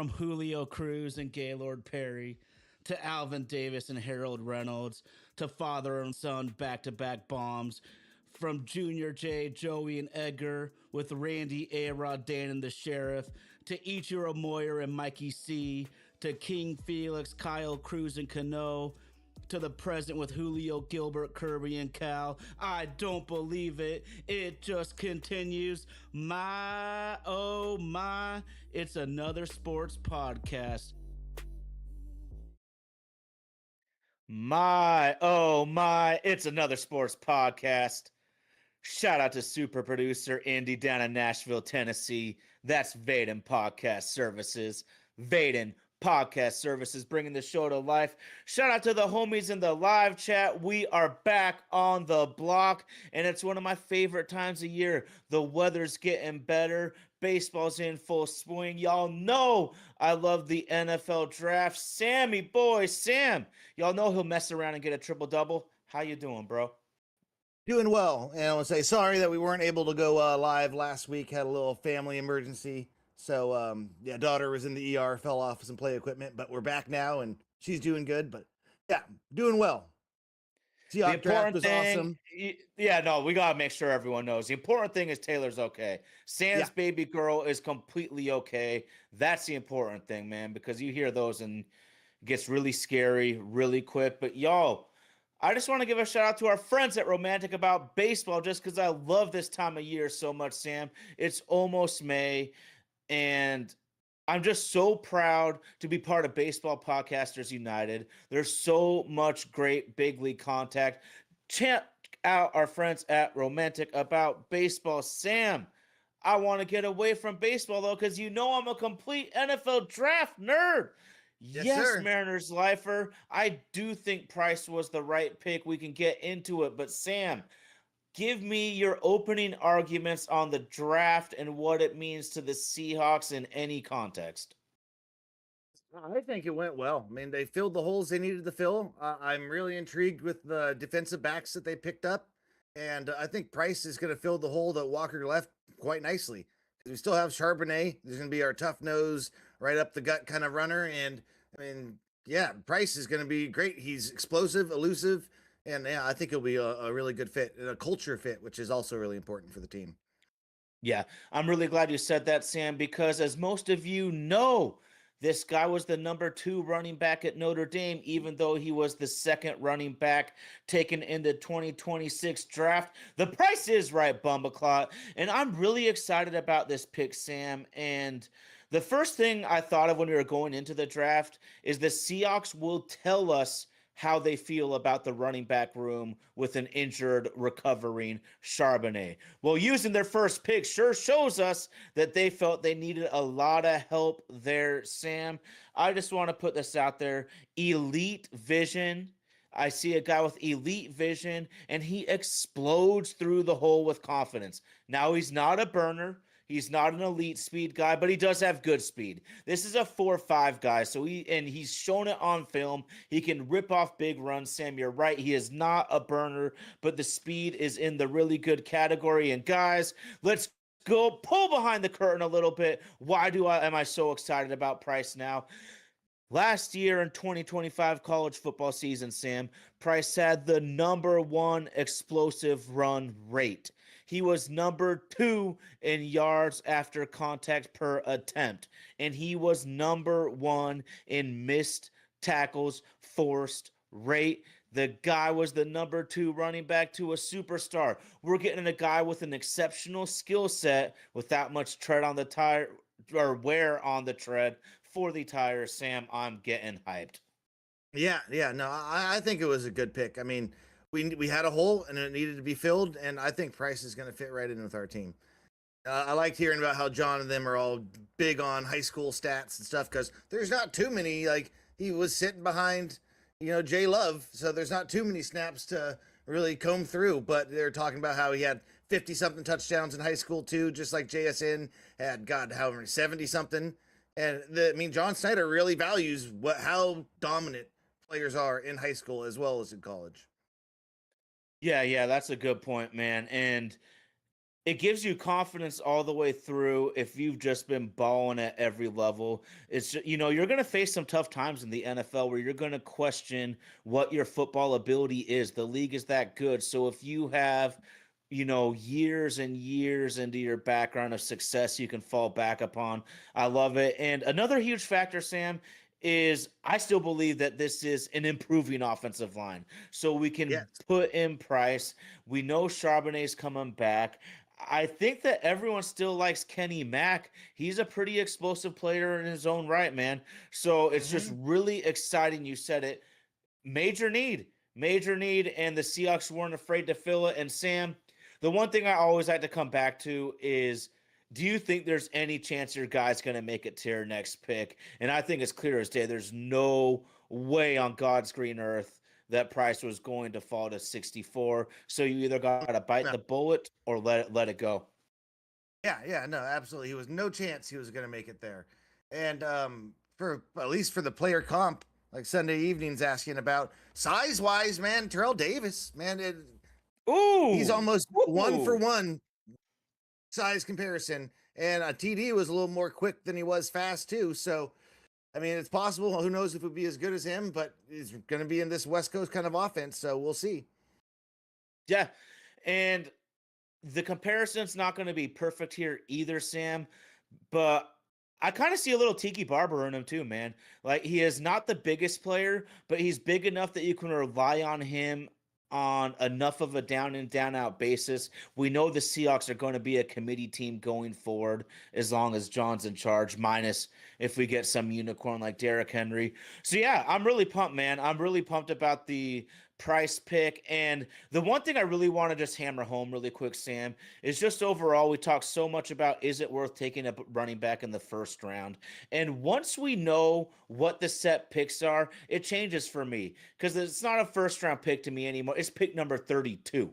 from Julio Cruz and Gaylord Perry to Alvin Davis and Harold Reynolds to father and son back to back bombs. From Junior J, Joey, and Edgar with Randy, A-Rod, Dan, and the Sheriff to Ichiro Moyer and Mikey C to King Felix, Kyle Cruz, and Cano to the present with Julio, Gilbert, Kirby, and Cal. I don't believe it. It just continues. My, oh my, it's another sports podcast. My, oh my, it's another sports podcast. Shout out to super producer Andy down in Nashville, Tennessee. That's Vaden Podcast Services. Vaden Podcast Services bringing the show to life. Shout out to the homies in the live chat. We are back on the block, and it's one of my favorite times of year. The weather's getting better. Baseball's in full swing. Y'all know I love the NFL draft. Sammy boy, Sam. Y'all know he'll mess around and get a triple-double. How you doing, bro? Doing well, and I want to say sorry that we weren't able to go live last week. Had a little family emergency, so yeah, daughter was in the ER, fell off some play equipment, but we're back now, and she's doing good. But yeah, doing well. Seahawks draft was awesome. Yeah, no, we gotta make sure everyone knows. The important thing is Taylor's okay. Sam's baby girl is completely okay. That's the important thing, man, because you hear those and it gets really scary really quick. But y'all, I just want to give a shout out to our friends at Romantic About Baseball just because I love this time of year so much, Sam. It's almost May, and I'm just so proud to be part of Baseball Podcasters United. There's so much great big league contact. Check out our friends at Romantic About Baseball. Sam, I want to get away from baseball, though, because you know I'm a complete NFL draft nerd. Yes, Mariners lifer. I do think Price was the right pick. We can get into it. But Sam, give me your opening arguments on the draft and what it means to the Seahawks in any context. I think it went well. I mean, they filled the holes they needed to fill. I'm really intrigued with the defensive backs that they picked up. And I think Price is going to fill the hole that Walker left quite nicely. We still have Charbonnet. There's going to be our tough nose, right up the gut kind of runner. And I mean, yeah, Price is going to be great. He's explosive, elusive, and yeah, I think he'll be a really good fit and a culture fit, which is also really important for the team. Yeah, I'm really glad you said that, Sam, because as most of you know, this guy was the number 2 running back at Notre Dame, even though he was the second running back taken in the 2026 draft. The price is right, Bumbleclot, and I'm really excited about this pick, Sam. And the first thing I thought of when we were going into the draft is the Seahawks will tell us how they feel about the running back room with an injured, recovering Charbonnet. Well, using their first pick sure shows us that they felt they needed a lot of help there, Sam. I just want to put this out there. Elite vision. I see a guy with elite vision, and he explodes through the hole with confidence. Now, he's not a burner. He's not an elite speed guy, but he does have good speed. This is a 4.5 guy, so he's shown it on film. He can rip off big runs. Sam, you're right. He is not a burner, but the speed is in the really good category. And guys, let's go pull behind the curtain a little bit. Why am I so excited about Price now? Last year in 2025 college football season, Sam, Price had the number 1 explosive run rate. He was number 2 in yards after contact per attempt, and he was number 1 in missed tackles forced rate. The guy was the number 2 running back to a superstar. We're getting a guy with an exceptional skill set without much tread on the tire or wear on the tread for the tire. Sam, I'm getting hyped. Yeah, no, I think it was a good pick. I mean, we had a hole and it needed to be filled, and I think Price is going to fit right in with our team. I liked hearing about how John and them are all big on high school stats and stuff because there's not too many. Like, he was sitting behind, Jay Love, so there's not too many snaps to really comb through. But they're talking about how he had 50-something touchdowns in high school too, just like JSN had, God, however many, 70-something. And John Snyder really values how dominant players are in high school as well as in college. Yeah, that's a good point, man. And It gives you confidence all the way through if you've just been balling at every level. It's just, you're going to face some tough times in the NFL where you're going to question what your football ability is. The league is that good. So if you have, years and years into your background of success you can fall back upon. I love it. And another huge factor, Sam, is I still believe that this is an improving offensive line. So we can Yes. put in Price. We know Charbonnet's coming back. I think that everyone still likes Kenny Mack. He's a pretty explosive player in his own right, man. So it's just Hmm. really exciting. You said it. Major need, and the Seahawks weren't afraid to fill it. And Sam, the one thing I always like to come back to is, do you think there's any chance your guy's going to make it to your next pick? And I think it's clear as day. There's no way on God's green earth that Price was going to fall to 64. So you either got to bite No. the bullet or let it go. Yeah, no, absolutely. He was no chance he was going to make it there. And for at least for the player comp, like Sunday evenings asking about size wise, man, Terrell Davis, man, he's Ooh, almost one for ooh. one size comparison. And TD was a little more quick than he was fast too. So I mean, it's possible. Who knows if it would be as good as him? But he's going to be in this West Coast kind of offense, so we'll see. Yeah. And the comparison's not going to be perfect here either, Sam, but I kind of see a little Tiki Barber in him too, man. Like he is not the biggest player, but he's big enough that you can rely on him on enough of a down and down out basis. We know the Seahawks are going to be a committee team going forward as long as John's in charge, minus if we get some unicorn like Derrick Henry. So yeah, I'm really pumped, man. I'm really pumped about the Price pick. And the one thing I really want to just hammer home really quick, Sam, is just overall, we talk so much about is it worth taking a running back in the first round? And once we know what the set picks are, it changes for me because it's not a first round pick to me anymore. It's pick number 32.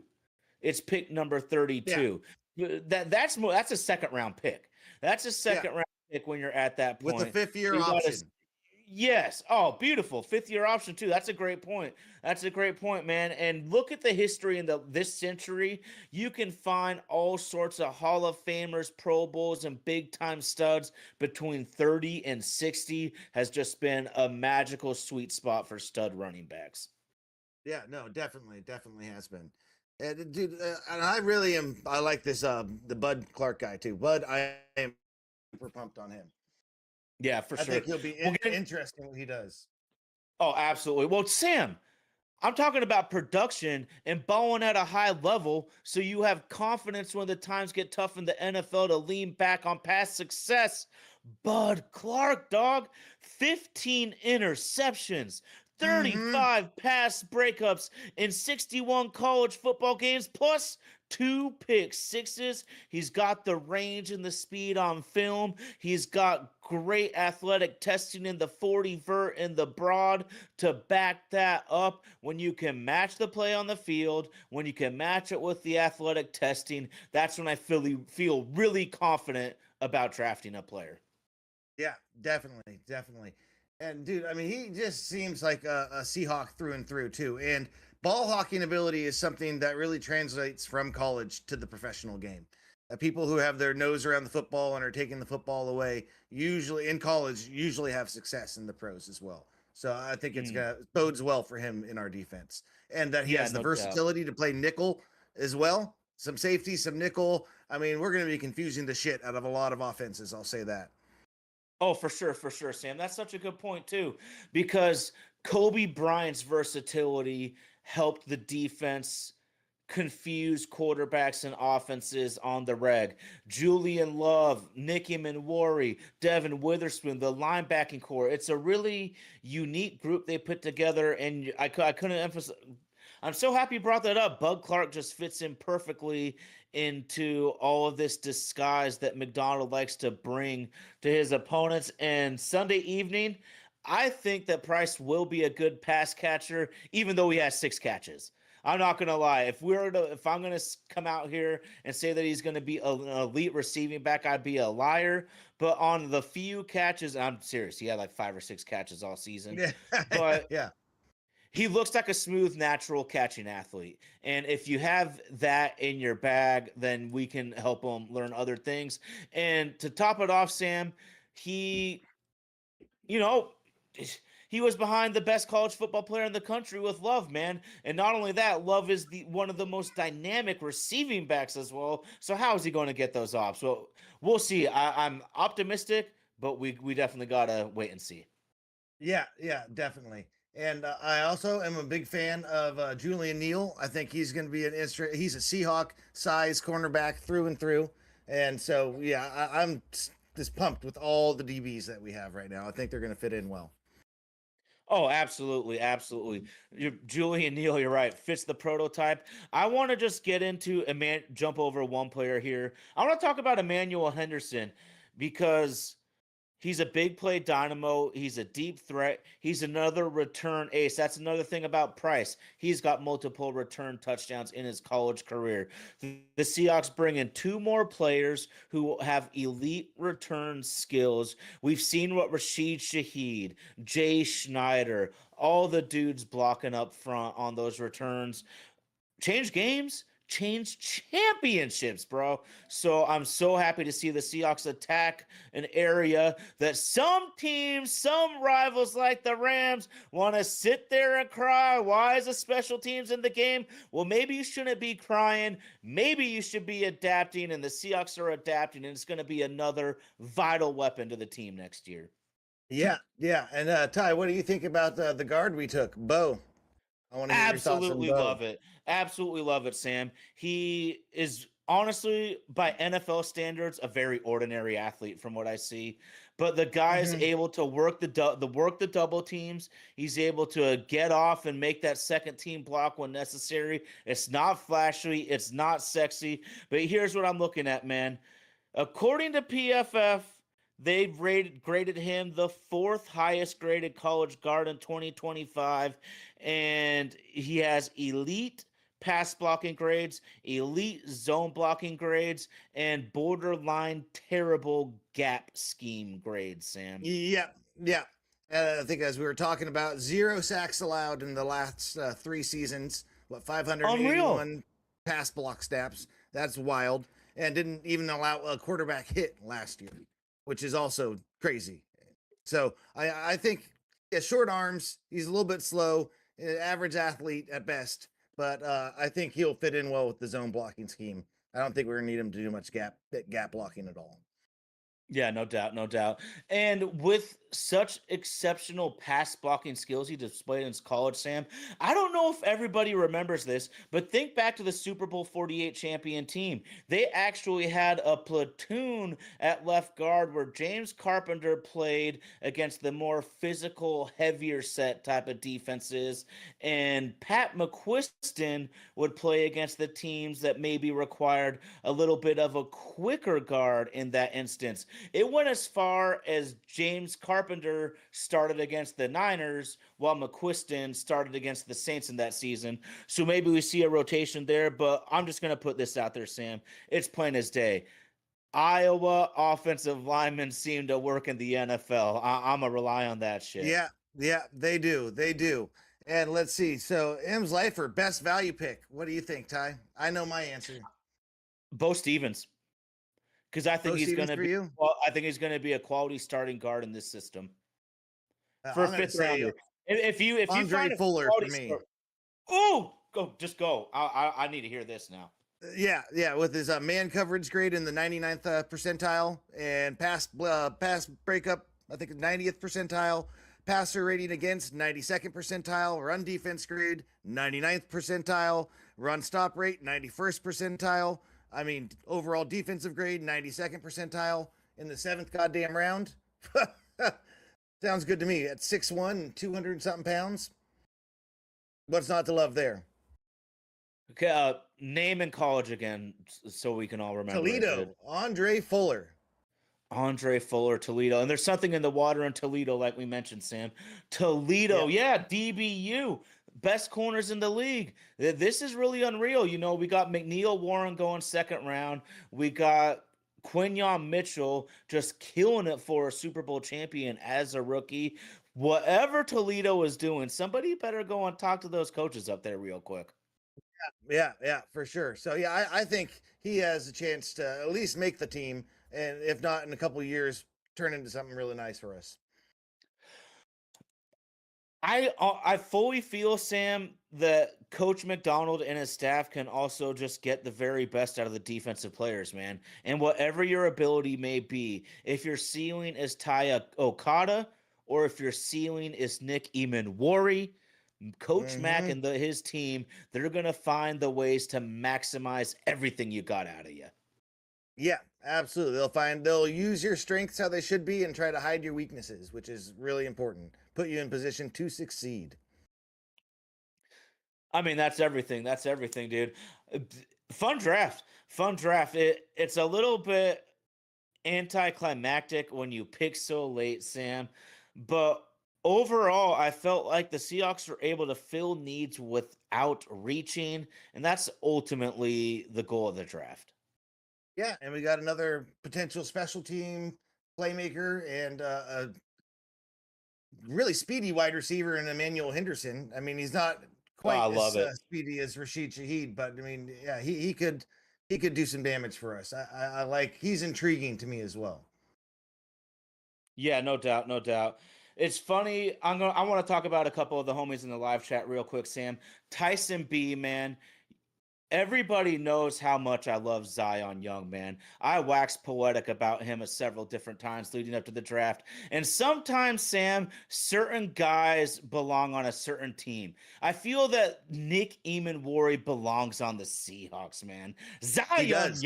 It's pick number Yeah, 32. That's a second round pick. That's a yeah, second round pick when you're at that with a point. fifth year You got to option. Yes. Oh, beautiful. Fifth year option too. That's a great point. That's a great point, man. And look at the history in this century. You can find all sorts of Hall of Famers, Pro Bowls, and big time studs between 30 and 60 has just been a magical sweet spot for stud running backs. Yeah, no, definitely has been. And dude, and I really am. I like this. The Bud Clark guy too. Bud, I am super pumped on him. Yeah, for I think sure. he'll be We'll get interesting what he does. Oh, absolutely. Well, Sam, I'm talking about production and balling at a high level so you have confidence when the times get tough in the NFL to lean back on past success. Bud Clark, dog, 15 interceptions, Mm-hmm. 35 pass breakups in 61 college football games, plus two pick sixes. He's got the range and the speed on film. He's got great athletic testing in the 40 vert and the broad to back that up. When you can match the play on the field, when you can match it with the athletic testing, that's when I feel really confident about drafting a player. Yeah, definitely. And dude, I mean, he just seems like a Seahawk through and through too. And ball hawking ability is something that really translates from college to the professional game. People who have their nose around the football and are taking the football away, usually in college, usually have success in the pros as well. So I think it's Mm, gonna bodes well for him in our defense, and that he yeah, has the no doubt. versatility to play nickel as well. Some safety, some nickel. I mean, we're gonna be confusing the shit out of a lot of offenses. I'll say that. Oh, for sure, Sam. That's such a good point too, because Kobe Bryant's versatility helped the defense confuse quarterbacks and offenses on the reg. Julian Love, Nicky Manwari, Devin Witherspoon, the linebacking core. It's a really unique group they put together, and I couldn't emphasize. I'm so happy you brought that up. Bud Clark just fits in perfectly into all of this disguise that McDonald likes to bring to his opponents. And Sunday evening, I think that Price will be a good pass catcher, even though he has 6 catches. I'm not gonna lie. If I'm gonna come out here and say that he's gonna be an elite receiving back, I'd be a liar. But on the few catches, I'm serious. He had like 5 or 6 catches all season. Yeah, But yeah. he looks like a smooth, natural catching athlete. And if you have that in your bag, then we can help him learn other things. And to top it off, Sam, he, you know, he was behind the best college football player in the country with Love, man. And not only that, Love is the one of the most dynamic receiving backs as well. So how is he going to get those off? So we'll see. I'm optimistic, but we definitely gotta wait and see. Yeah, yeah, definitely. And I also am a big fan of Julian Neal. I think he's going to be he's a Seahawk size cornerback through and through. And so, yeah, I'm just pumped with all the DBs that we have right now. I think they're going to fit in well. Oh, absolutely, absolutely. Julian Neal, you're right. Fits the prototype. I want to just get into jump over one player here. I want to talk about Emmanuel Henderson because he's a big play dynamo. He's a deep threat. He's another return ace. That's another thing about Price. He's got multiple return touchdowns in his college career. The Seahawks bring in two more players who have elite return skills. We've seen what Rashid Shaheed, Jay Schneider, all the dudes blocking up front on those returns change games, change championships, bro. So I'm so happy to see the Seahawks attack an area that some teams, some rivals like the Rams want to sit there and cry. Why is the special teams in the game? Well, maybe you shouldn't be crying. Maybe you should be adapting, and the Seahawks are adapting, and it's going to be another vital weapon to the team next year. Yeah, yeah. And Ty, what do you think about the guard we took, Bo? I want to hear your thoughts on Absolutely Bo. love it. Absolutely love it, Sam. He is honestly, by NFL standards, a very ordinary athlete from what I see. But the guy is Hmm. able to work the double teams. He's able to get off and make that second team block when necessary. It's not flashy, it's not sexy. But here's what I'm looking at, man. According to PFF, they've graded him the fourth highest graded college guard in 2025, and he has elite pass blocking grades, elite zone blocking grades, and borderline terrible gap scheme grades, Sam. Yeah, yeah. I think as we were talking about, 0 sacks allowed in the last 3 seasons. What Unreal. 581 pass block snaps? That's wild. And didn't even allow a quarterback hit last year, which is also crazy. So I think yeah, short arms. He's a little bit slow, average athlete at best, but I think he'll fit in well with the zone blocking scheme. I don't think we're gonna need him to do much gap blocking at all. Yeah, no doubt, no doubt. And with such exceptional pass blocking skills he displayed in his college, Sam, I don't know if everybody remembers this, but think back to the Super Bowl 48 champion team. They actually had a platoon at left guard where James Carpenter played against the more physical, heavier set type of defenses, and Pat McQuiston would play against the teams that maybe required a little bit of a quicker guard in that instance. It went as far as James Carpenter started against the Niners while McQuiston started against the Saints in that season. So maybe we see a rotation there, but I'm just going to put this out there, Sam. It's plain as day. Iowa offensive linemen seem to work in the NFL. I'm going to rely on that shit. Yeah, yeah, they do. They do. And let's see. So M's Lifer, best value pick. What do you think, Ty? I know my answer. Bo Stevens. Because I think Bo he's going Stevens to for be, you? well, I think he's going to be a quality starting guard in this system for a I'm going to fifth say rounder. If you Andre find a Fuller for quality me. oh, go. I need to hear this now. Yeah, yeah, with his man coverage grade in the 99th percentile and pass breakup, I think 90th percentile, passer rating against 92nd percentile, run defense grade 99th percentile, run stop rate 91st percentile. I mean, overall defensive grade 92nd percentile in the 7th goddamn round. Sounds good to me. At 6'1", 200 something pounds. What's not to love there? Okay, name and college again, so we can all remember it, Toledo, dude. Andre Fuller. Andre Fuller, Toledo, and there's something in the water in Toledo, like we mentioned, Sam. Toledo, Yep. yeah, DBU, best corners in the league. This is really unreal. You know, we got McNeil Warren going second round. We got Quinyon Mitchell just killing it for a Super Bowl champion as a rookie. Whatever Toledo is doing, somebody better go and talk to those coaches up there real quick. Yeah, yeah, for sure. So yeah, I think he has a chance to at least make the team, and if not in a couple of years, turn into something really nice for us. I fully feel, Sam, that Coach McDonald and his staff can also just get the very best out of the defensive players, man. And whatever your ability may be, if your ceiling is Taya Okada or if your ceiling is Nick Eamon, Coach Mack Hmm. and his team, they're gonna find the ways to maximize everything you got out of you. Yeah, absolutely. They'll use your strengths how they should be and try to hide your weaknesses, which is really important. Put you in position to succeed. I mean, that's everything. That's everything, dude. Fun draft. Fun draft. It's a little bit anticlimactic when you pick so late, Sam. But overall, I felt like the Seahawks were able to fill needs without reaching, and that's ultimately the goal of the draft. Yeah, and we got another potential special team playmaker and a really speedy wide receiver in Emmanuel Henderson. I mean, he's not Oh, I quite love as it. speedy as Rashid Shaheed, but I mean, yeah, he could do some damage for us. I like he's intriguing to me as well. Yeah, no doubt, no doubt. It's funny. I want to talk about a couple of the homies in the live chat real quick, Sam. Tyson B, man. Everybody knows how much I love Zion Young, man. I waxed poetic about him at several different times leading up to the draft. And sometimes, Sam, certain guys belong on a certain team. I feel that Nick Eamon belongs on the Seahawks, man. He does.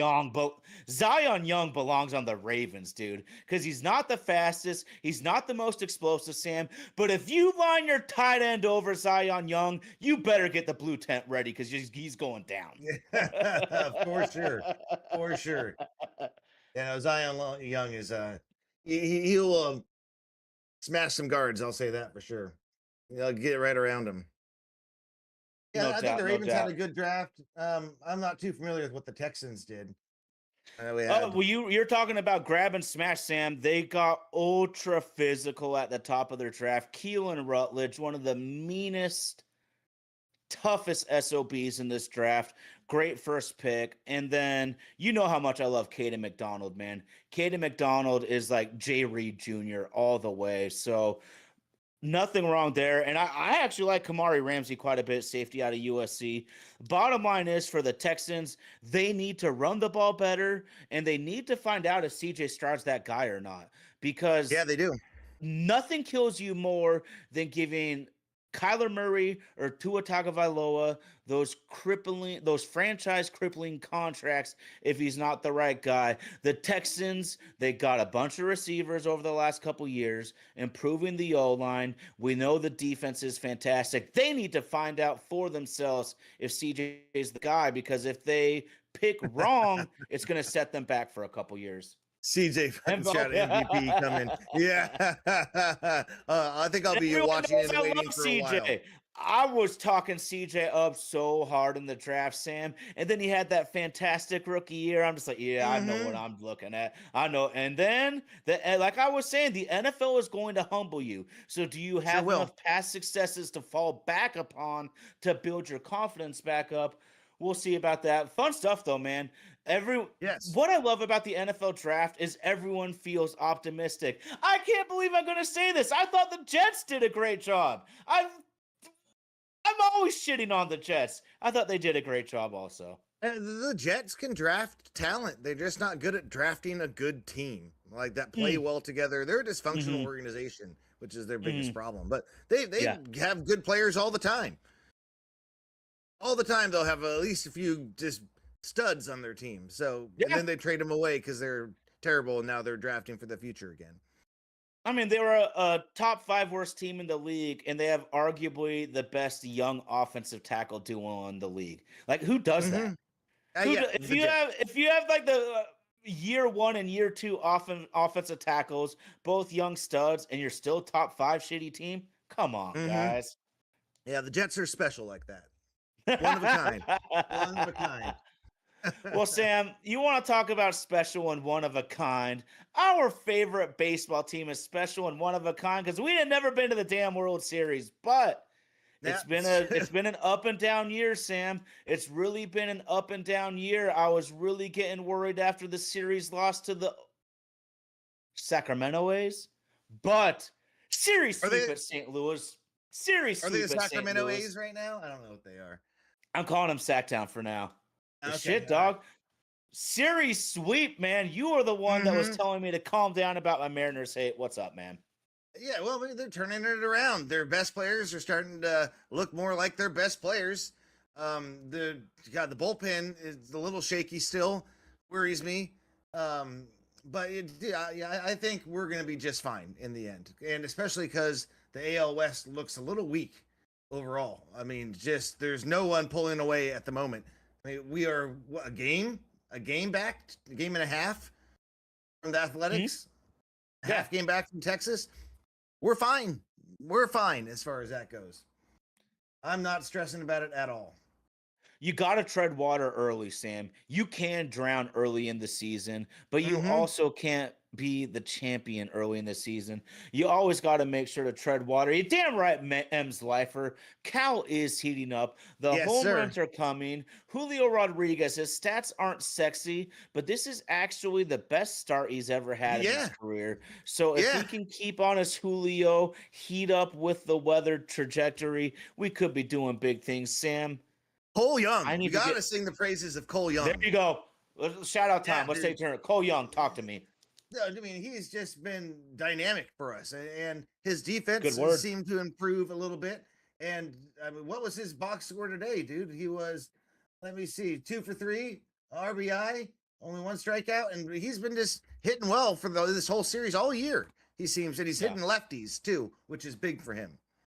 Zion Young belongs on the Ravens, dude, because he's not the fastest, he's not the most explosive, Sam. But if you line your tight end over Zion Young, you better get the blue tent ready because he's going down. For sure, for sure. You know, Young is he'll smash some guards. I'll say that for sure. He'll get right around him. Yeah, No I think the doubt, no Ravens had doubt. a good draft. I'm not too familiar with what the Texans did. We Oh, had well, you're talking about grab and smash, Sam. They got ultra physical at the top of their draft. Keelan Rutledge, one of the meanest, toughest SOBs in this draft. Great first pick. And then you know how much I love Caden McDonald, man. Caden McDonald is like Jay Reed Jr. all the way. So nothing wrong there. And I actually like Kamari Ramsey quite a bit, safety out of USC. Bottom line is for the Texans, they need to run the ball better and they need to find out if CJ Stroud's that guy or not. yeah, Because they do. nothing kills you more than giving Kyler Murray or Tua Tagovailoa those franchise crippling contracts if he's not the right guy. The Texans, they got a bunch of receivers over the last couple years, improving the O line. We know the defense is fantastic. They need to find out for themselves if CJ is the guy because if they pick wrong, it's going to set them back for a couple years. CJ fucking Embo. Stroud MVP coming. Yeah, I think I'll be Everyone watching knows and I waiting love for a while. CJ. I was talking CJ up so hard in the draft, Sam. And then he had that fantastic rookie year. I'm just like, yeah, I know what Hmm. I'm looking at. I know. And then, like I was saying, the NFL is going to humble you. So, do you Sure have will. enough past successes to fall back upon to build your confidence back up? We'll see about that. Fun stuff, though, man. Every Yes. What I love about the NFL draft is everyone feels optimistic. I can't believe I'm going to say this. I thought the Jets did a great job. I'm always shitting on the Jets. I thought they did a great job also. The Jets can draft talent. They're just not good at drafting a good team like that play Mm, well together. They're a dysfunctional mhm, organization, which is their biggest mhm. problem. But they Yeah. have good players all the time. All the time they'll have at least a few just studs on their team. So and Yeah. then they trade them away because they're terrible and now they're drafting for the future again. I mean, they were a top five worst team in the league, and they have arguably the best young offensive tackle duo in the league. Like, who does Hmm. that? Yeah, If the you Jets. have like the year one and year two offensive tackles, both young studs, and you're still top five shitty team, come on, Hmm. guys. Yeah, the Jets are special like that. One of a kind. One of a kind. Well, Sam, you want to talk about special and one of a kind? Our favorite baseball team is special and one of a kind because we had never been to the damn World Series, but Yeah, it's been an up and down year, Sam. It's really been an up and down year. I was really getting worried after the series lost to the Sacramento A's, but series are sweep they at St. Louis. Series are they the sweep at St. Sacramento Louis. A's right now? I don't know what they are. I'm calling them Sacktown for now. But Okay, shit, all right. dog. Series sweep, man. You are the one that was Mm-hmm. telling me to calm down about my Mariners hate. What's up, man? Yeah, well, they're turning it around. Their best players are starting to look more like their best players. The God, the bullpen is a little shaky still, worries me. But yeah, I think we're going to be just fine in the end, and especially because the AL West looks a little weak overall. I mean, just there's no one pulling away at the moment. I mean, we are what, a game back, a game and a half from the Hmm? Athletics, Yeah. half game back from Texas. We're fine. We're fine as far as that goes. I'm not stressing about it at all. You got to tread water early, Sam. You can drown early in the season, but you Mm-hmm. also can't be the champion early in the season. You always got to make sure to tread water. You damn right, M's lifer. Cal is heating up. The Yes, home sir. runs are coming. Julio Rodriguez, his stats aren't sexy, but this is actually the best start he's ever had in his Yeah. career. So if Yeah. we can keep on his Julio, heat up with the weather trajectory, we could be doing big things. Sam, Cole I Young. We need to got get to sing the praises of Cole there Young. you go. Shout out Yeah, time. Let's dude. take turn. Cole Young, talk to me. No, I mean, he's just been dynamic for us, and his Good defense has word. seemed to improve a little bit. And I mean, what was his box score today, dude? He was, let me see, 2 for 3 RBI, only one strikeout, and he's been just hitting well for this whole series all year. He seems, and he's Yeah. hitting lefties too, which is big for him.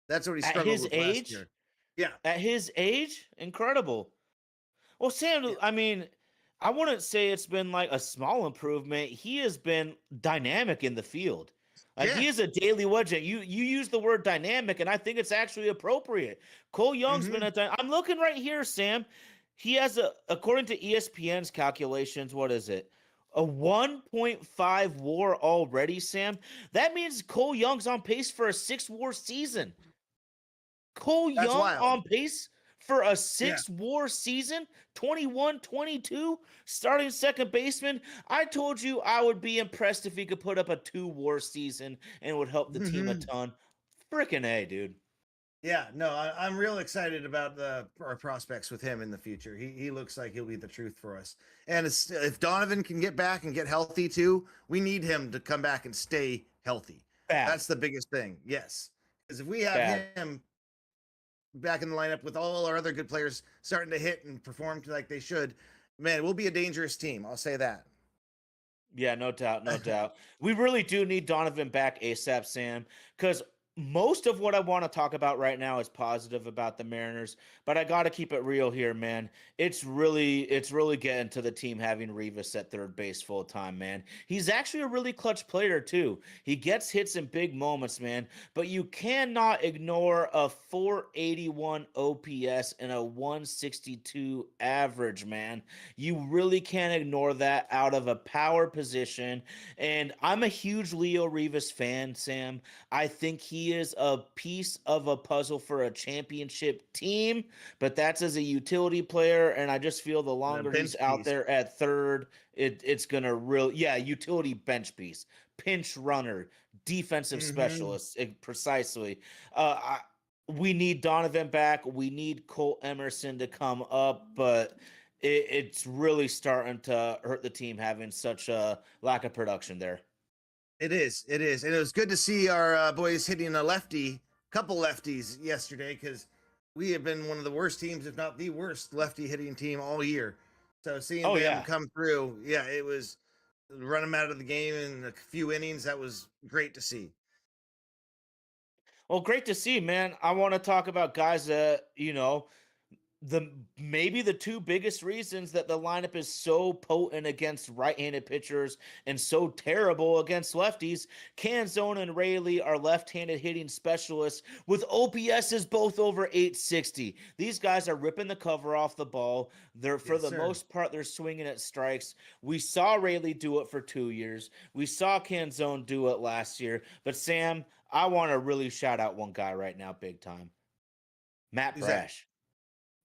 That's what he At struggled his with last age, year. Yeah, incredible. Well, Sam, yeah, I mean, I wouldn't say it's been like a small improvement. He has been dynamic in the field. Like yeah. he is a daily legend. You use the word dynamic, and I think it's actually appropriate. Cole Young's been Mm-hmm. I'm looking right here, Sam. He has according to ESPN's calculations, what is it? A 1.5 WAR already, Sam. That means Cole Young's on pace for a 6 WAR season. Cole That's Young wild. on pace for a Yeah. 6 WAR season, 21, 22, starting second baseman. I told you I would be impressed if he could put up a 2 WAR season and would help the team a Mm-hmm. ton. Freaking A, dude. Yeah, no, I'm real excited about our prospects with him in the future. He looks like he'll be the truth for us. And if Donovan can get back and get healthy too, we need him to come back and stay healthy. Bad, That's the biggest thing. Yes, because if we have bad. him back in the lineup with all our other good players starting to hit and perform like they should, man, we'll be a dangerous team. I'll say that. Yeah, no doubt, no doubt. We really do need Donovan back ASAP, Sam, because most of what I want to talk about right now is positive about the Mariners, but I got to keep it real here, man. It's really getting to the team having Rivas at third base full time, man. He's actually a really clutch player too. He gets hits in big moments, man, but you cannot ignore a 481 OPS and a 162 average, man. You really can't ignore that out of a power position. And I'm a huge Leo Rivas fan, Sam. I think he is a piece of a puzzle for a championship team, but that's as a utility player. And I just feel the And a longer he's bench out piece. there at third, it's gonna really, yeah, utility bench piece, pinch runner, defensive Mm-hmm. specialist, precisely. I, we need Donovan back. We need Cole Emerson to come up, but it's really starting to hurt the team having such a lack of production there. It is. It is. And it was good to see our boys hitting a couple lefties yesterday because we have been one of the worst teams, if not the worst lefty hitting team all year. So seeing Oh them yeah. come through, yeah, it was run them out of the game in a few innings. That was great to see. Well, great to see, man. I want to talk about guys that, Maybe the two biggest reasons that the lineup is so potent against right-handed pitchers and so terrible against lefties. Canzone and Rayleigh are left-handed hitting specialists with OPSs both over 860. These guys are ripping the cover off the ball. They're, for Yes, the sir. most part, they're swinging at strikes. We saw Rayleigh do it for 2 years. We saw Canzone do it last year. But Sam, I want to really shout out one guy right now, big time. Matt Who's that? Brash.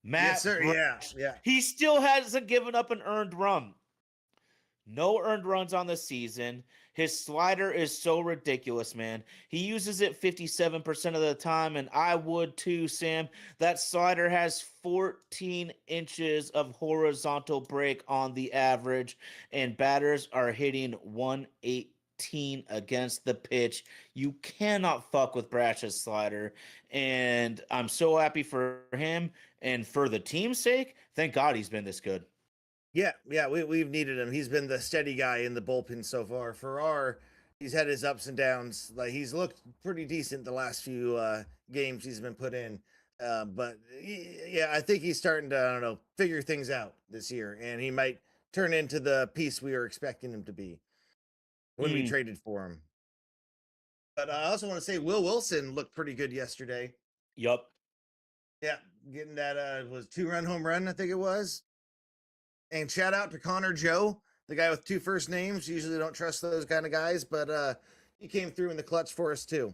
Yes, Matt sir. Yeah, Brash. yeah. He still hasn't given up an earned run. No earned runs on the season. His slider is so ridiculous, man. He uses it 57% of the time, and I would too, Sam. That slider has 14 inches of horizontal break on the average, and batters are hitting 118 against the pitch. You cannot fuck with Brash's slider, and I'm so happy for him. And for the team's sake, thank God he's been this good. Yeah, yeah, we've needed him. He's been the steady guy in the bullpen so far. He's had his ups and downs. Like he's looked pretty decent the last few games he's been put in. But yeah, I think he's starting to, I don't know, figure things out this year, and he might turn into the piece we were expecting him to be when we Mm, traded for him. But I also want to say Will Wilson looked pretty good yesterday. yup. Yeah, getting that was 2-run home run, I think it was. And shout out to Connor Joe, the guy with two first names. Usually don't trust those kind of guys, but he came through in the clutch for us too.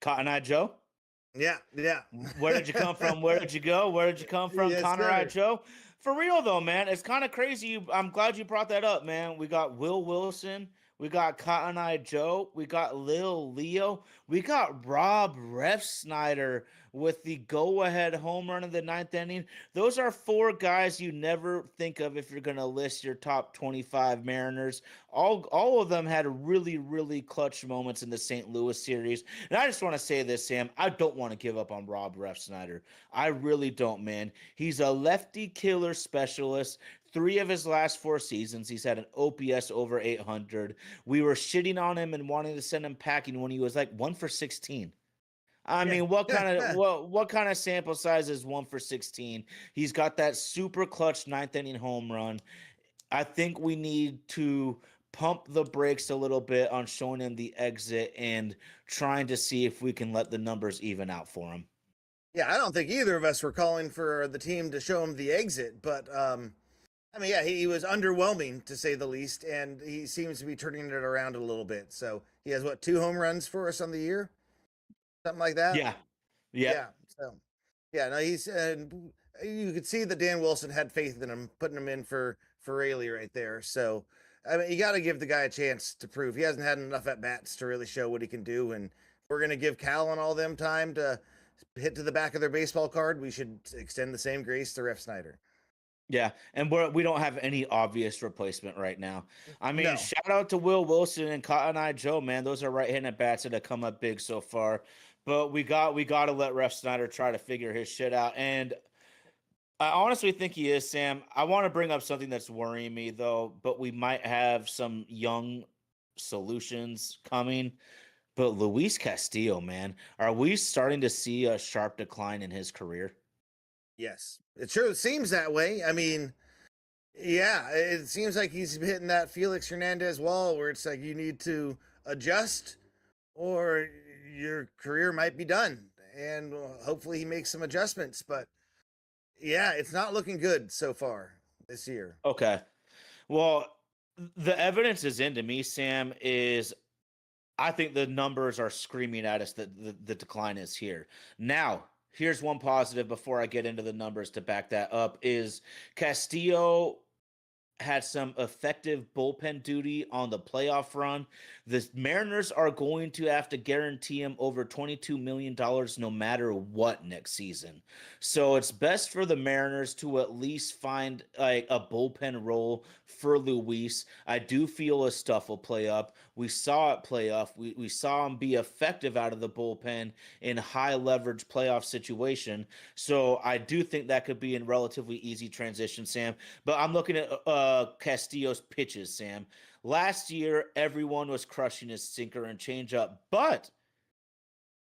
Cotton Eye Joe? Yeah, yeah. Where did you come from? Where did you go? Where did you come from, Yes, Connor Eye sir. Joe? For real though, man, it's kind of crazy. I'm glad you brought that up, man. We got Will Wilson, we got Cotton Eye Joe, we got Lil Leo, we got Rob Refsnyder with the go-ahead home run in the ninth inning. Those are four guys you never think of if you're gonna list your top 25 Mariners. All of them had really, really clutch moments in the St. Louis series. And I just want to say this, Sam. I don't want to give up on Rob Refsnyder. I really don't, man. He's a lefty killer specialist. 3 of his last 4 seasons, he's had an OPS over 800. We were shitting on him and wanting to send him packing when he was like 1 for 16. I Yeah. mean, what kind of sample size is 1 for 16? He's got that super clutch ninth inning home run. I think we need to pump the brakes a little bit on showing him the exit and trying to see if we can let the numbers even out for him. Yeah, I don't think either of us were calling for the team to show him the exit, but I mean, yeah, he was underwhelming to say the least, and he seems to be turning it around a little bit. So he has what, 2 home runs for us on the year, something like that. Yeah. Yep. Yeah. So yeah, no, he's you could see that Dan Wilson had faith in him, putting him in for Rayleigh right there. So I mean, you got to give the guy a chance to prove he hasn't had enough at bats to really show what he can do, and we're gonna give Cal and all them time to hit to the back of their baseball card. We should extend the same grace to Ref Snyder. Yeah, and we don't have any obvious replacement right now. I mean, No, shout out to Will Wilson and Cotton Eye Joe, man. Those are right-handed bats that have come up big so far. But we got to let Ref Snyder try to figure his shit out. And I honestly think he is, Sam. I want to bring up something that's worrying me though, but we might have some young solutions coming. But Luis Castillo, man, are we starting to see a sharp decline in his career? yes, it sure seems that way. I mean, yeah, it seems like he's hitting that Felix Hernandez wall where it's like you need to adjust or your career might be done. And hopefully he makes some adjustments. But yeah, it's not looking good so far this year. Okay. Well, the evidence is into me, Sam, is I think the numbers are screaming at us that the decline is here. Now, here's one positive before I get into the numbers to back that up is Castillo had some effective bullpen duty on the playoff run. The Mariners are going to have to guarantee him over $22 million no matter what next season. So it's best for the Mariners to at least find like a bullpen role for Luis. I do feel his stuff will play up. We saw it play up. We saw him be effective out of the bullpen in high leverage playoff situation. So I do think that could be in relatively easy transition, Sam. But I'm looking at Castillo's pitches, Sam. Last year, everyone was crushing his sinker and changeup, but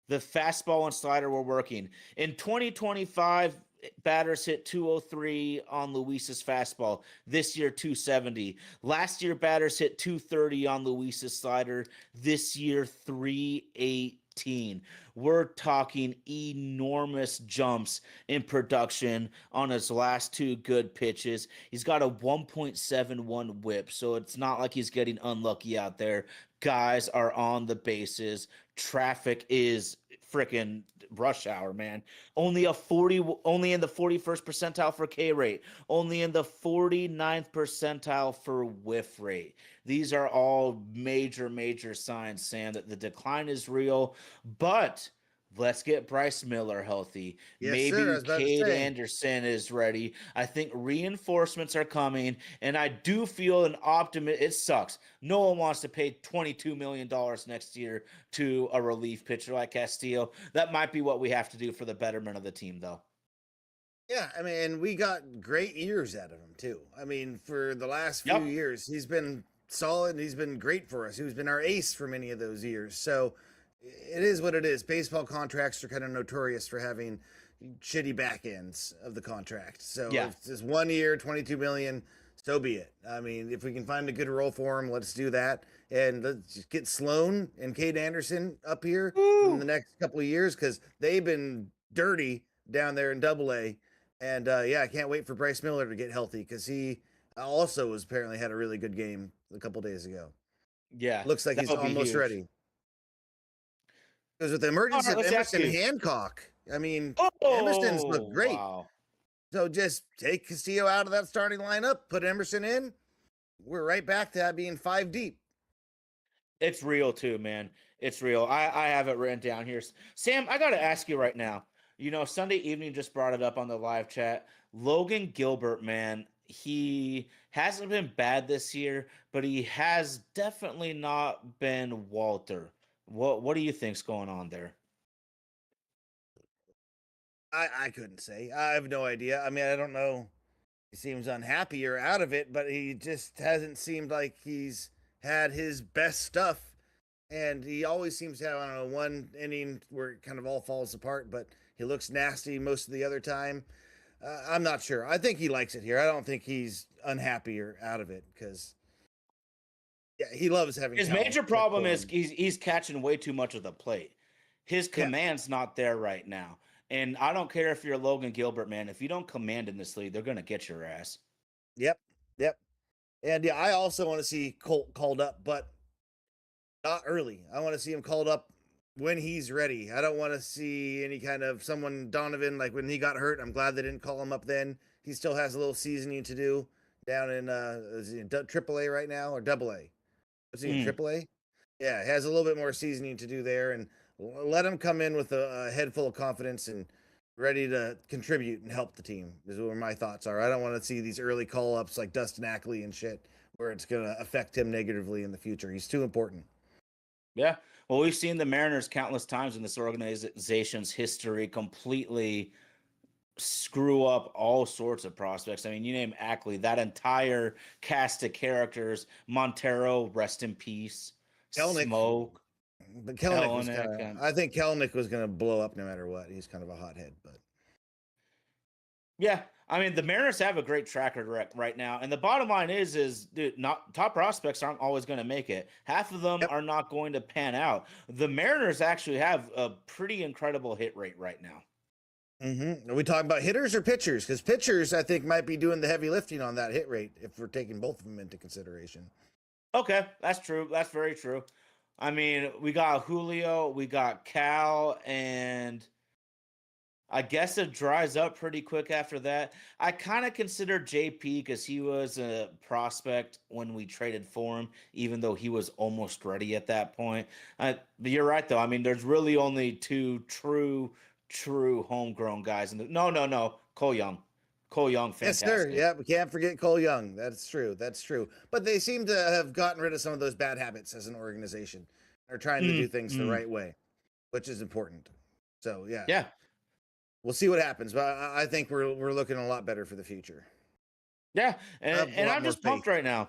the fastball and slider were working. In 2025, batters hit 203 on Luis's fastball. This year, 270. Last year, batters hit 230 on Luis's slider. This year, 318. We're talking enormous jumps in production on his last two good pitches. He's got a 1.71 whip, so it's not like he's getting unlucky out there. Guys are on the bases. Traffic is freaking rush hour, man. Only in the 41st percentile for K rate, only in the 49th percentile for whiff rate. These are all major signs, Sam, that the decline is real. But let's get Bryce Miller healthy. Yes, sir. I Maybe was about to Cade say. Anderson is ready. I think reinforcements are coming, and I do feel an optimism. It sucks. No one wants to pay $22 million next year to a relief pitcher like Castillo. That might be what we have to do for the betterment of the team, though. Yeah, I mean, we got great years out of him too. I mean, for the last few Yep. years, he's been solid. He's been great for us. He's been our ace for many of those years. So it is what it is. Baseball contracts are kind of notorious for having shitty back ends of the contract. So Yeah. if it's 1 year, 22 million, so be it. I mean, if we can find a good role for him, let's do that. And let's just get Sloan and Cade Anderson up here in the next couple of years because they've been dirty down there in Double A. And yeah, I can't wait for Bryce Miller to get healthy because he also was apparently had a really good game a couple days ago. Yeah. Looks like That he's would be almost huge. ready. Because with the All emergence right, of let's ask Emerson you. Hancock, I mean, Emerson's Oh, looked great. wow. So just take Castillo out of that starting lineup, put Emerson in. We're right back to that being 5 deep. It's real too, man. It's real. I have it written down here. Sam, I got to ask you right now. Sunday evening just brought it up on the live chat. Logan Gilbert, man, he hasn't been bad this year, but he has definitely not been Walter. What do you think's going on there? I couldn't say. I have no idea. I mean, I don't know. He seems unhappy or out of it, but he just hasn't seemed like he's had his best stuff. And he always seems to have, I don't know, one inning where it kind of all falls apart, but he looks nasty most of the other time. I'm not sure. I think he likes it here. I don't think he's unhappy or out of it because, yeah, he loves having His Cal major pick problem for is him. he's catching way too much of the plate. His Yeah. command's not there right now. And I don't care if you're Logan Gilbert, man. If you don't command in this league, they're gonna get your ass. Yep. Yep. And yeah, I also want to see Colt called up, but not early. I want to see him called up when he's ready. I don't want to see any kind of someone Donovan like when he got hurt. I'm glad they didn't call him up then. He still has a little seasoning to do down in is he in AAA right now or Double A? Was he in AAA? Yeah, has a little bit more seasoning to do there, and let him come in with a head full of confidence and ready to contribute and help the team. Is where my thoughts are. I don't want to see these early call ups like Dustin Ackley and shit, where it's going to affect him negatively in the future. He's too important. Yeah. Well, we've seen the Mariners countless times in this organization's history completely screw up all sorts of prospects. I mean, you name Ackley, that entire cast of characters, Montero, rest in peace, Kelnick, Smoke, but Kelnick was kind Kelenic, of. and I think Kelnick was going to blow up no matter what. He's kind of a hothead, but yeah, I mean, the Mariners have a great track record right now, and the bottom line is, dude, not top prospects aren't always going to make it. Half of them yep. are not going to pan out. The Mariners actually have a pretty incredible hit rate right now. Are we talking about hitters or pitchers? Because pitchers, I think, might be doing the heavy lifting on that hit rate if we're taking both of them into consideration. Okay, that's true. That's very true. I mean, we got Julio, we got Cal, and I guess it dries up pretty quick after that. I kind of consider JP because he was a prospect when we traded for him, even though he was almost ready at that point. But you're right, though. I mean, there's really only two true homegrown guys. No. Cole Young. Cole Young, fantastic. Yes, sir. Yeah, we can't forget Cole Young. That's true. That's true. But they seem to have gotten rid of some of those bad habits as an organization. They're trying to do things the right way, which is important. So yeah, we'll see what happens. But I think we're looking a lot better for the future. Yeah, and I'm just pumped right now.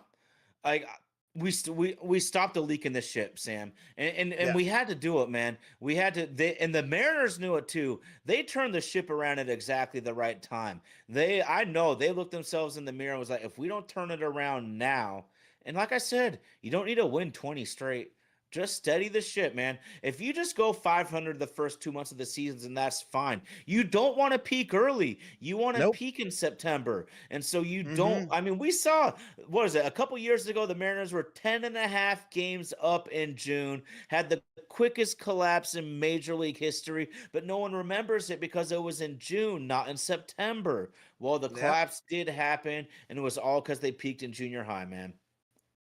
Like we stopped the leak in this ship, Sam, and Yeah. we had to do it, man. We had to. And the Mariners knew it too. They turned the ship around at exactly the right time. I know they looked themselves in the mirror and was like, if we don't turn it around now, and like I said, you don't need to win 20 straight. Just steady the ship, man. If you just go 500 the first 2 months of the season, and that's fine. You don't want to peak early. You want to Nope. peak in September. And so you don't. Mm-hmm. I mean, we saw, what is it, a couple years ago, the Mariners were 10 and a half games up in June, had the quickest collapse in Major League history, but no one remembers it because it was in June, not in September. Well, the Yeah. collapse did happen, and it was all because they peaked in junior high, man.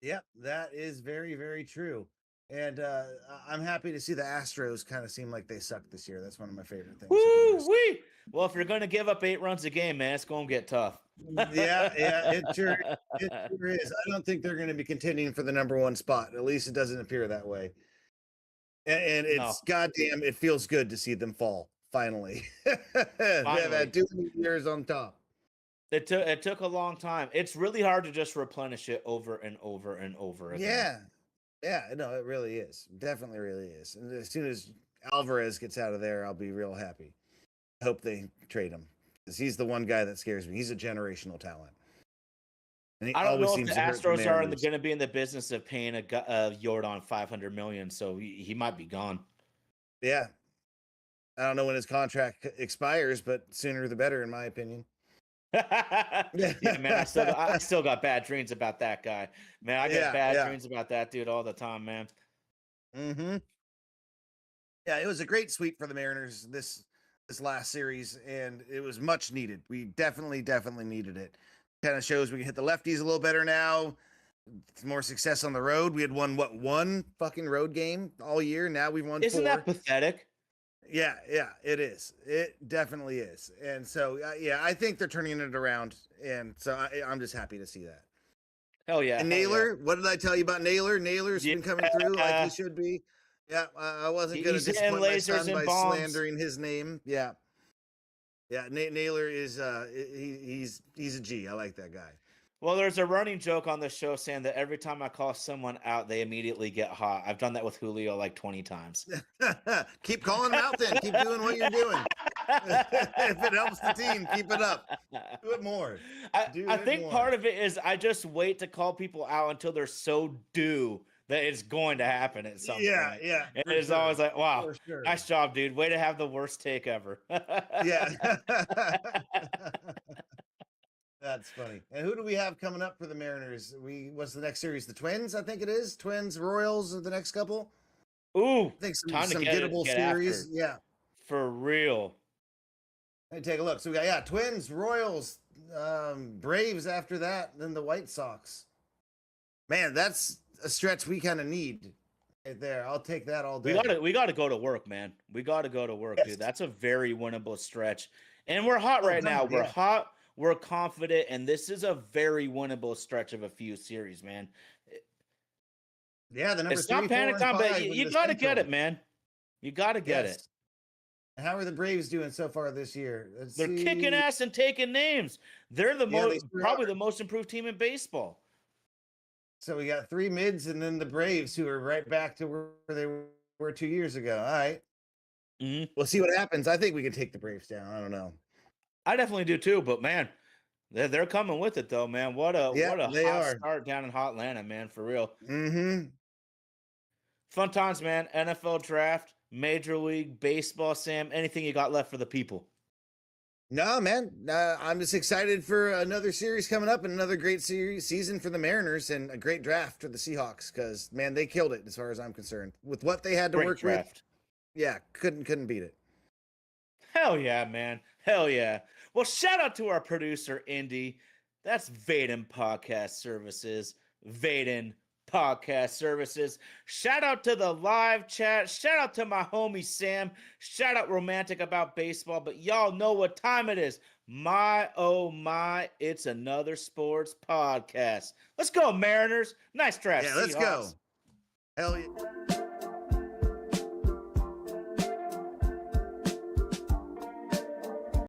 Yeah, that is very, very true. And I'm happy to see the Astros kind of seem like they suck this year. That's one of my favorite things. Woo wee! Well, if you're going to give up 8 runs a game, man, it's going to get tough. Yeah, it sure is. I don't think they're going to be contending for the number one spot. At least it doesn't appear that way. And No, it's goddamn, it feels good to see them fall finally. They've finally. had 2 years on top. It took a long time. It's really hard to just replenish it over and over and over again. Yeah. Yeah, no, it really is. Definitely really is. And as soon as Alvarez gets out of there, I'll be real happy. I hope they trade him because he's the one guy that scares me. He's a generational talent. And he I don't always know if seems the to hurt the Astros are Mariners. going to be in the business of paying a Jordan 500 million, so he might be gone. Yeah. I don't know when his contract expires, but sooner the better, in my opinion. Yeah, man, I still got bad dreams about that guy. Man, I get bad dreams about that dude all the time, man. Mm-hmm. Yeah, it was a great sweep for the Mariners this last series, and it was much needed. We definitely needed it. Kind of shows we can hit the lefties a little better now. It's more success on the road. We had won one fucking road game all year. Now we've won Isn't 4. that pathetic? Yeah, it is. It definitely is. And so, yeah, I think they're turning it around, and so I'm just happy to see that. Hell yeah. And Naylor, what did I tell you about Naylor? Naylor's been coming through like he should be. Yeah, I wasn't going to disappoint my son by slandering his name. Yeah. Yeah, Naylor is he's a G. I like that guy. Well, there's a running joke on the show saying that every time I call someone out, they immediately get hot. I've done that with Julio like 20 times. Keep calling him out then. Keep doing what you're doing. If it helps the team, keep it up. Do it more. I think part of it is I just wait to call people out until they're so due that it's going to happen at some point. Yeah. And it's always like, wow, nice job, dude. Way to have the worst take ever. Yeah. That's funny. And who do we have coming up for the Mariners? What's the next series? The Twins, I think it is. Twins, Royals are the next couple. Ooh, I think some time to gettable series. after. Yeah. For real. Let me take a look. So we got Twins, Royals, Braves after that, then the White Sox. Man, that's a stretch we kind of need right there. I'll take that all day. We gotta go to work, man. We gotta go to work, dude. That's a very winnable stretch. And we're hot right now. We're hot. We're confident, and this is a very winnable stretch of a few series, man. Yeah, the number it's 3, not 4, panic time, but you got to get it, Central. man. You got to get it. How are the Braves doing so far this year? They're kicking ass and taking names. They're the probably the most improved team in baseball. So we got 3 mids and then the Braves, who are right back to where they were 2 years ago. All right. Mm-hmm. We'll see what happens. I think we can take the Braves down. I don't know. I definitely do too, but man, they're coming with it though, man. What a hot start down in hot Atlanta, man, for real. Mm-hmm. Fun times, man. NFL draft, Major League Baseball, Sam. Anything you got left for the people? No, man. I'm just excited for another series coming up and another great season for the Mariners and a great draft for the Seahawks because, man, they killed it as far as I'm concerned. With what they had to work with, yeah, couldn't beat it. Hell yeah, man. Hell yeah. Well, shout out to our producer, Indy. That's Vaden Podcast Services. Vaden Podcast Services. Shout out to the live chat. Shout out to my homie Sam. Shout out Romantic About Baseball. But y'all know what time it is. My, oh my, it's another sports podcast. Let's go, Mariners. Nice draft. Yeah, let's go. Hell yeah.